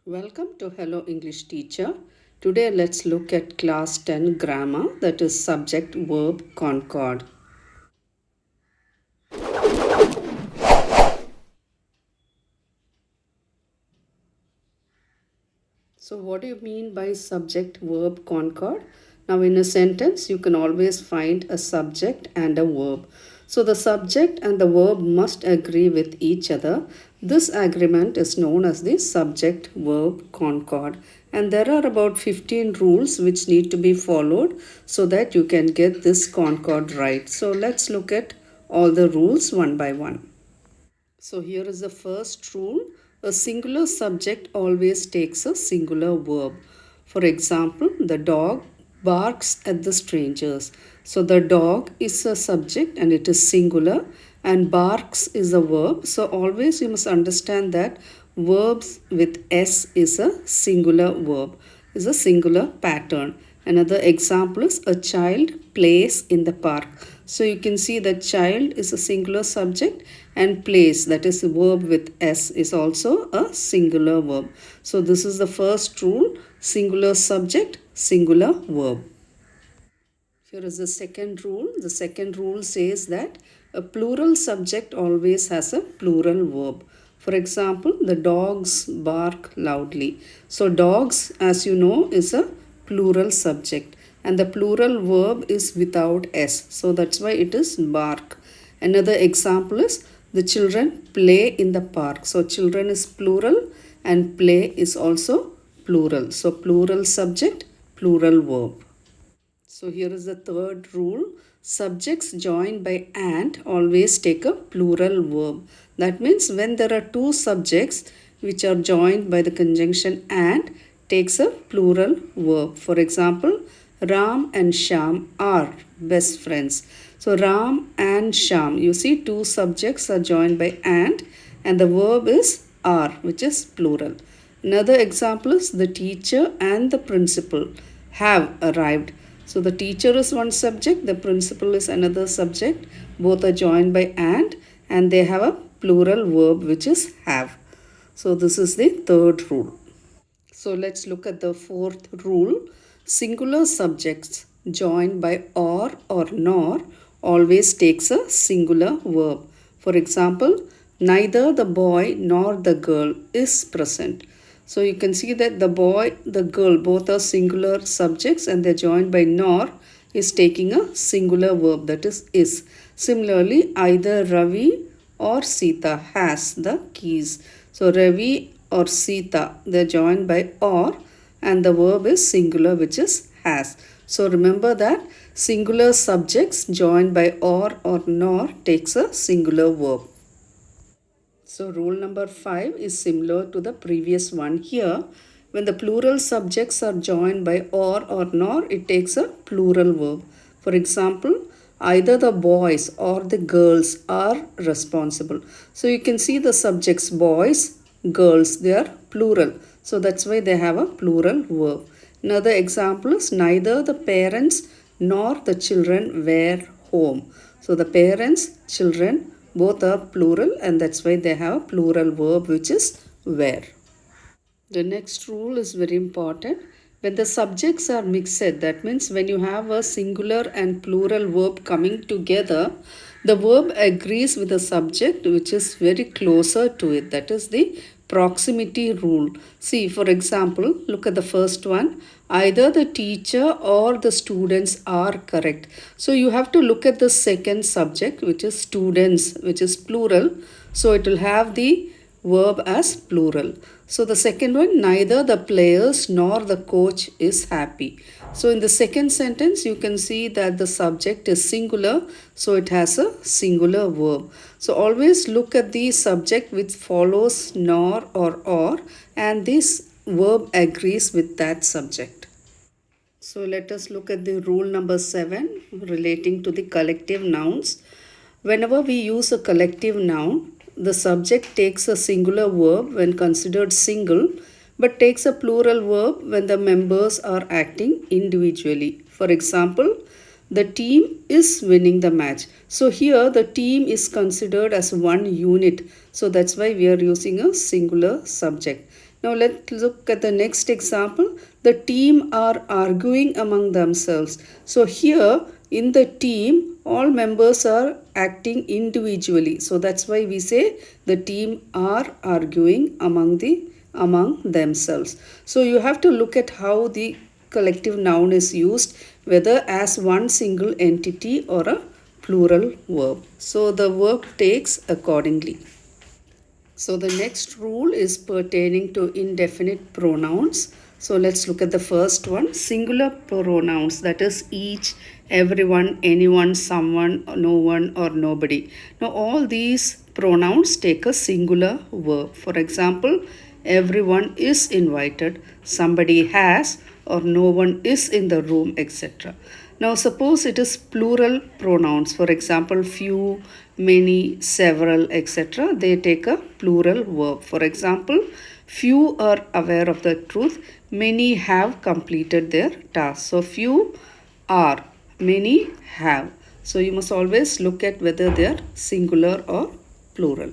Welcome to Hello English Teacher. Today let's look at class 10 grammar, that is subject verb concord. So what do you mean by subject verb concord? Now in a sentence you can always find a subject and a verb. So the subject and the verb must agree with each other. This agreement is known as the subject verb concord. And there are about 15 rules which need to be followed so that you can get this concord right. So let's look at all the rules one by one. So here is the first rule. A singular subject always takes a singular verb. For example, the dog barks at the strangers. So the dog is a subject and it is singular, and barks is a verb. So always you must understand that verbs with S is a singular verb, is a singular pattern. Another example is a child plays in the park. So you can see that child is a singular subject and plays, that is a verb with S, is also a singular verb. So this is the first rule, singular subject, singular verb. Here is the second rule. The second rule says that a plural subject always has a plural verb. For example, the dogs bark loudly. So dogs, as you know, is a plural subject and the plural verb is without S. So that's why it is bark. Another example is the children play in the park. So children is plural and play is also plural. So plural subject, plural verb. So here is the third rule. Subjects joined by and always take a plural verb. That means when there are two subjects which are joined by the conjunction and takes a plural verb. For example, Ram and Sham are best friends. So Ram and Sham, you see two subjects are joined by and the verb is are, which is plural. Another example is the teacher and the principal have arrived. So the teacher is one subject, the principal is another subject. Both are joined by and they have a plural verb which is have. So this is the third rule. So let's look at the fourth rule. Singular subjects joined by or nor always takes a singular verb. For example, neither the boy nor the girl is present. So you can see that the boy, the girl, both are singular subjects and they're joined by nor is taking a singular verb, that is. Similarly, either Ravi or Sita has the keys. So Ravi or Sita, they're joined by or and the verb is singular, which is has. So remember that singular subjects joined by or nor takes a singular verb. So rule number 5 is similar to the previous one. Here, when the plural subjects are joined by or nor, it takes a plural verb. For example, either the boys or the girls are responsible. So you can see the subjects boys, girls, they are plural. So that's why they have a plural verb. Another example is neither the parents nor the children were home. So the parents, children, both are plural and that's why they have a plural verb which is were. The next rule is very important. When the subjects are mixed, that means when you have a singular and plural verb coming together, the verb agrees with the subject which is very closer to it. That is the proximity rule. See, for example, look at the first one. Either the teacher or the students are correct. So you have to look at the second subject, which is students, which is plural. So it will have the verb as plural. So the second one, neither the players nor the coach is happy. So in the second sentence, you can see that the subject is singular. So it has a singular verb. So always look at the subject which follows nor or and this verb agrees with that subject. So let us look at the rule number 7 relating to the collective nouns. Whenever we use a collective noun, the subject takes a singular verb when considered single, but takes a plural verb when the members are acting individually. For example, the team is winning the match. So here the team is considered as one unit. So that's why we are using a singular subject. Now let's look at the next example. The team are arguing among themselves. So here in the team, all members are acting individually. So that's why we say the team are arguing among themselves. So you have to look at how the collective noun is used, whether as one single entity or a plural verb. So the verb takes accordingly. So the next rule is pertaining to indefinite pronouns. So let's look at the first one, singular pronouns, that is each, everyone, anyone, someone, no one or nobody. Now all these pronouns take a singular verb. For example, everyone is invited, somebody has, or no one is in the room, etc. Now suppose it is plural pronouns, for example, few, many, several, etc. They take a plural verb. For example, few are aware of the truth, many have completed their task. So few are, many have. So you must always look at whether they are singular or plural.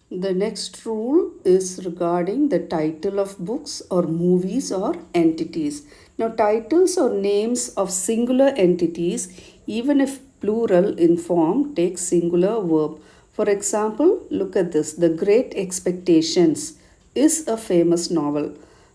The next rule is regarding the title of books or movies or entities. Now, titles or names of singular entities, even if plural in form, take singular verb. For example, look at this. The Great Expectations is a famous novel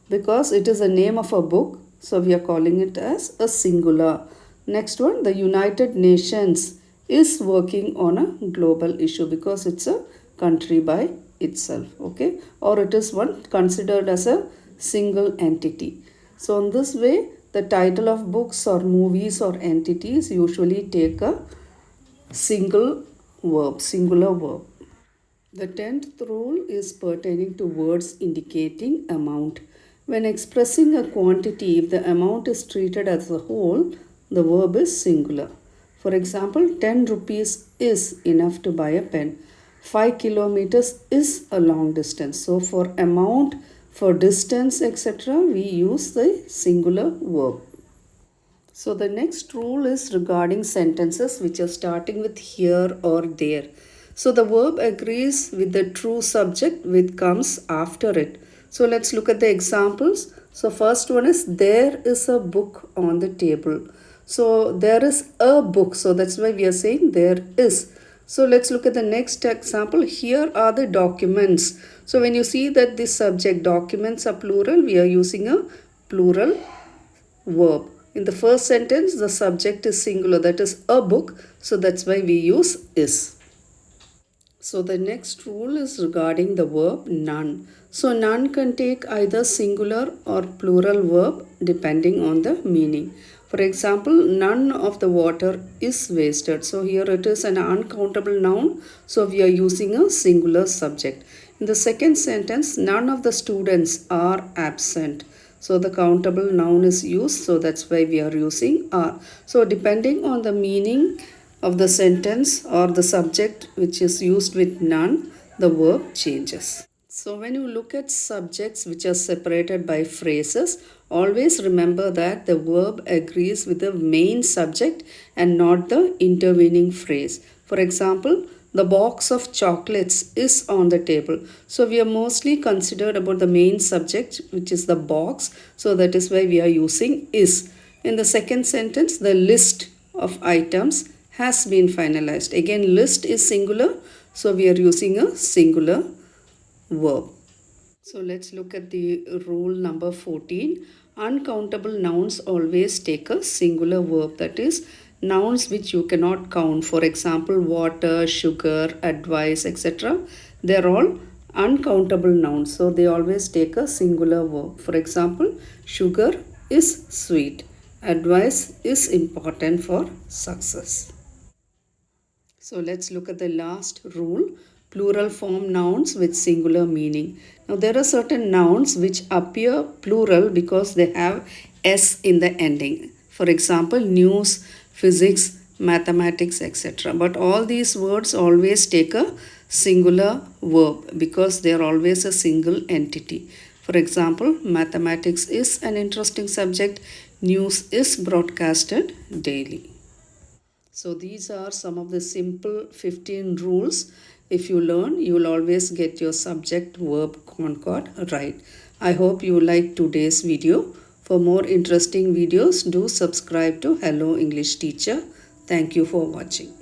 because it is a name of a book. So, we are calling it as a singular. Next one, the United Nations is working on a global issue because it's a country by itself, okay, or it is one considered as a single entity. So in this way the title of books or movies or entities usually take a single verb, singular verb. The 10th rule is pertaining to words indicating amount. When expressing a quantity, if the amount is treated as a whole, the verb is singular. For example, 10 rupees is enough to buy a pen. 5 kilometers is a long distance. So for amount, for distance, etc., we use the singular verb. So the next rule is regarding sentences which are starting with here or there. So the verb agrees with the true subject which comes after it. So let's look at the examples. So first one is there is a book on the table. So there is a book. So that's why we are saying there is. So let's look at the next example. Here are the documents. So when you see that this subject documents are plural, we are using a plural verb. In the first sentence, the subject is singular, that is a book. So that's why we use is. So the next rule is regarding the verb none. So none can take either singular or plural verb depending on the meaning. For example, none of the water is wasted. So here it is an uncountable noun. So we are using a singular subject. In the second sentence, none of the students are absent. So the countable noun is used. So that's why we are using are. So depending on the meaning of the sentence or the subject which is used with none, the verb changes. So when you look at subjects which are separated by phrases, always remember that the verb agrees with the main subject and not the intervening phrase. For example, the box of chocolates is on the table. So we are mostly considered about the main subject which is the box. So that is why we are using is. In the second sentence, the list of items has been finalized. Again, list is singular. So we are using a singular verb. So let's look at the rule number 14. Uncountable nouns always take a singular verb, that is nouns which you cannot count. For example, water, sugar, advice, etc. They are all uncountable nouns. So they always take a singular verb. For example, sugar is sweet. Advice is important for success. So let's look at the last rule, plural form nouns with singular meaning. Now there are certain nouns which appear plural because they have s in the ending. For example, news, physics, mathematics, etc. But all these words always take a singular verb because they are always a single entity. For example, mathematics is an interesting subject, news is broadcasted daily. So these are some of the simple 15 rules If you learn, you will always get your subject verb concord right. I hope you liked today's video. For more interesting videos, do subscribe to Hello English Teacher. Thank you for watching.